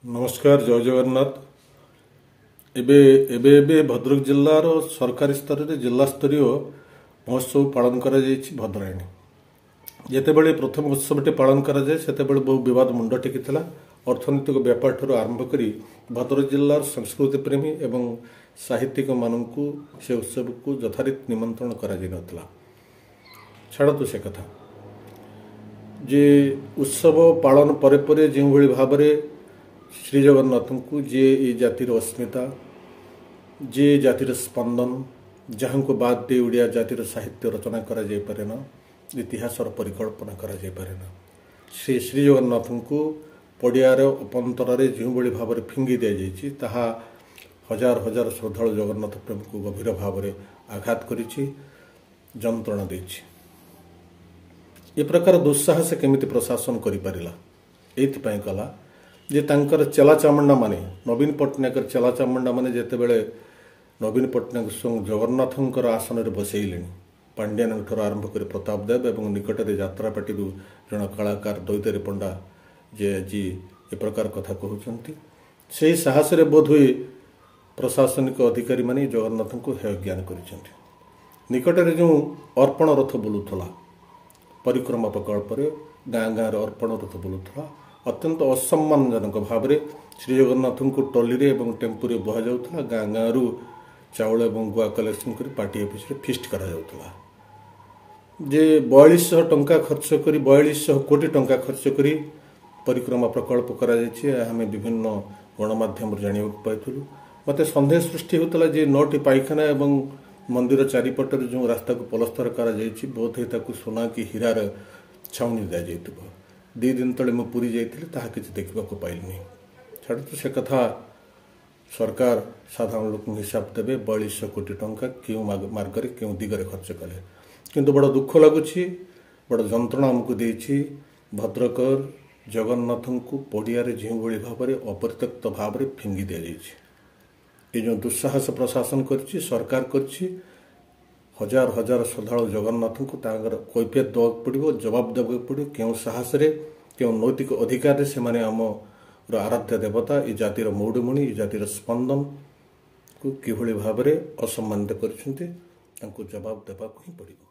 नमस्कार जय जगन्नाथ। एबे एबे एबे भद्रक जिल्लार सरकारी स्तर में जिला स्तरीय महोत्सव पालन करा जायछि भद्रायणी। जेतेबेले प्रथम उत्सवटी पालन करा जाय सेतेबेले बहु विवाद मुंड टेकिथिला। अर्थनैतिक व्यापार ठारू आरंभ करी भद्रक जिल्लार संस्कृति प्रेमी एवं साहित्यिक मानकु से उत्सव को यथारीत निमंत्रण करा जाय नथिला। छाड़तु से कथा जे उत्सव पालन परे परे जो भली भाबरे श्री जगन्नाथ को जे ये जातिर अस्मिता जे जातिर स्पंदन जहाँ को बाद दे ओडिया जातिर साहित्य रचना करा जाय पारेना, इतिहासर परिकल्पना करा जाय पारेना। श्री श्री जगन्नाथ को पड़ियार अपंतर जो भली भाव फिंगी दि जाइए ताहा हजार हजार श्रद्धालु जगन्नाथ प्रेम को गभीर भाव आघात करिछि, जंत्रणा देछि। ये प्रकार दुस्साहस केमिति प्रशासन करि पारिला एथिपाई कला जे तांकर चेला चामुंडा माने नवीन पट्टनायक चेला चामुंडा माने जेतेबेले नवीन पट्टनायक स्वयं जगन्नाथंकर आसन में बसैले पांड्यान आरंभ कर प्रताप देव एवं निकट में यात्रापाटी जन कलाकार दैतरी पंडा जे आज ए प्रकार कथा कहते से साहस बोध हुए प्रशासनिक अधिकारी माने जगन्नाथ को हेय ज्ञान कर निकट में जो अर्पण रथ बुलूला परिक्रमा प्रकल्प गाँ गाँव अर्पण रथ बुलूला अत्यंत असम्मानजनक भाव में श्री जगन्नाथ को टली और टेम्पू बुहा जाऊला। गाँ गाँव चाउल और गुआ कलेक्शन कर पार्टी ऑफिस फिस्ट करा जाऊला। जे 4200 टंका खर्च कर 4200 कोटी टंका खर्च कर परिक्रमा प्रकल्प करा आम विभिन्न गणमाध्यम जाना पाइलु। मत सन्देह सृष्टि होता जे 9टी पाइखाना एवं मंदिर चारिपटर जो रास्ता को पलस्तर कर बोध है सोना कि हीरार छाउनी दी जाइए। 2 दिन तले मैं पुरी जाइए ताहा किसी देखा पाइलि। छाड़ तो से कथा सरकार साधारण लोक हिसाब देवे 4200 कोटी टंका क्यों मार्ग क्यों दिगरे खर्च कले किंतु बड़ दुख लगुच बड़ जंत्रणा आमको देछि। भद्रकर जगन्नाथ को पड़ियारे जो भली भाव अपरित्यक्त भाव फिंगी दि जाइए। जो दुस्साहस प्रशासन कर सरकार कर हजार हजार श्रद्धालु जगन्नाथ को कैफियत देवाक पड़ो, जवाब देवाक पड़ो क्यों साहस क्यों नैतिक अधिकार से माने आम आराध्य देवता ये जातिर मौडमणि ये जातिर स्पंदन को किभली भाव असम्मानित कर जवाब देवाक ही पड़ो।